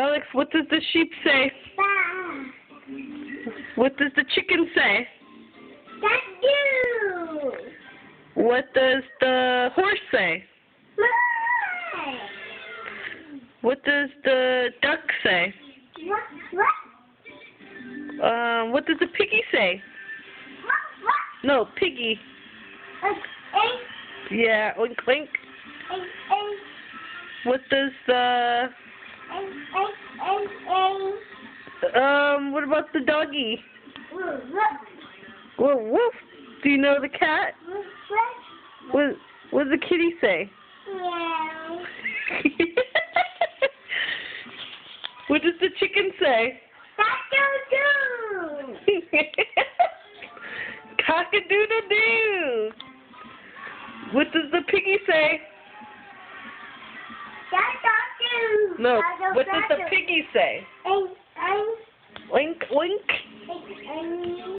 Alex, what does the sheep say? Bah. What does the chicken say? That's you. What does the horse say? Bye. What does the duck say? What? What does the piggy say? What? No, piggy. Yeah, oink oink. What does the what about the doggy? Woof woof. Do you know the cat? What does the kitty say? Meow. What does the chicken say? Cock-a-doodle. Cock-a-doodle-doo. What does the piggy say? Cock-a-doodle. No, what does the piggy say? Oink oink.